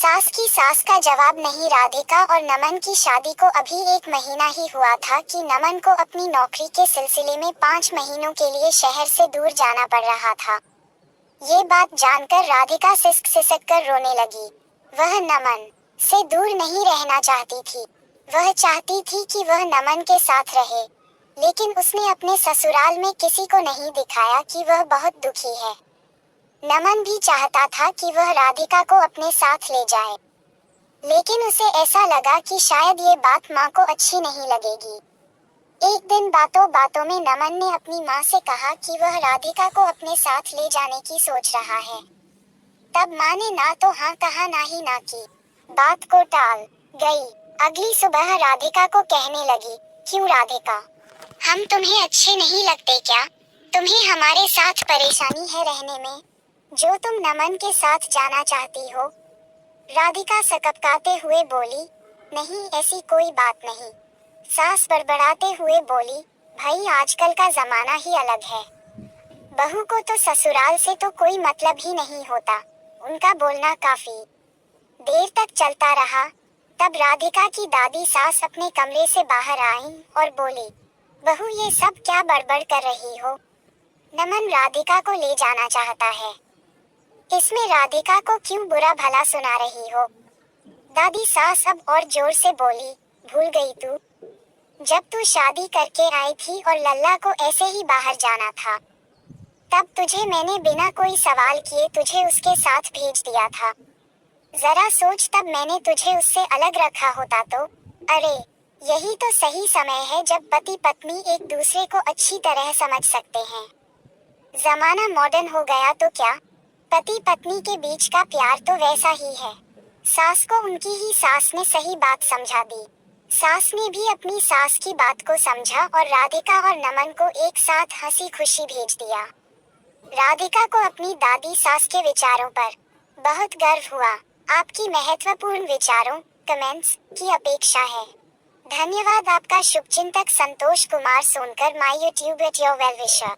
सास का जवाब नहीं। राधिका और नमन की शादी को अभी 1 महीना ही हुआ था कि नमन को अपनी नौकरी के सिलसिले में 5 महीनों के लिए शहर से दूर जाना पड़ रहा था। ये बात जानकर राधिका सिसक सिसक कर रोने लगी। वह नमन से दूर नहीं रहना चाहती थी। वह चाहती थी कि वह नमन के साथ रहे, लेकिन उसने अपने ससुराल में किसी को नहीं दिखाया कि वह बहुत दुखी है। नमन भी चाहता था कि वह राधिका को अपने साथ ले जाए, लेकिन उसे ऐसा लगा कि शायद ये बात माँ को अच्छी नहीं लगेगी। एक दिन बातों बातों में नमन ने अपनी माँ से कहा कि वह राधिका को अपने साथ ले जाने की सोच रहा है। तब माँ ने ना तो हाँ कहा ना ही ना की, बात को टाल गई। अगली सुबह राधिका को कहने लगी, क्यों राधिका, हम तुम्हें अच्छे नहीं लगते क्या? तुम्हें हमारे साथ परेशानी है रहने में, जो तुम नमन के साथ जाना चाहती हो? राधिका सकपकाते हुए बोली, नहीं ऐसी कोई बात नहीं। सास बड़बड़ाते हुए बोली, भाई आजकल का जमाना ही अलग है। बहू को तो ससुराल से तो कोई मतलब ही नहीं होता, उनका बोलना काफी। देर तक चलता रहा, तब राधिका की दादी सास अपने कमरे से बाहर आई और बोली, बहू ये सब क्या बड़बड़ कर रही हो? नमन राधिका को ले जाना चाहता है, इसमें राधिका को क्यों बुरा भला सुना रही हो? दादी सास अब और जोर से बोली, भूल गई तू? जब तू शादी करके आई थी और लल्ला को ऐसे ही बाहर जाना था, तब तुझे मैंने बिना कोई सवाल किए तुझे उसके साथ भेज दिया था। जरा सोच, तब मैंने तुझे उससे अलग रखा होता तो? अरे यही तो सही समय है जब पति पत्नी एक दूसरे को अच्छी तरह समझ सकते हैं। जमाना मॉडर्न हो गया तो क्या, पति पत्नी के बीच का प्यार तो वैसा ही है। सास को उनकी ही सास ने सही बात समझा दी। सास ने भी अपनी सास की बात को समझा और राधिका और नमन को एक साथ हंसी खुशी भेज दिया। राधिका को अपनी दादी सास के विचारों पर बहुत गर्व हुआ। आपकी महत्वपूर्ण विचारों, कमेंट्स की अपेक्षा है। धन्यवाद। आपका शुभचिंतक Santosh Kumar Sonkar, my YouTube at your well विशर।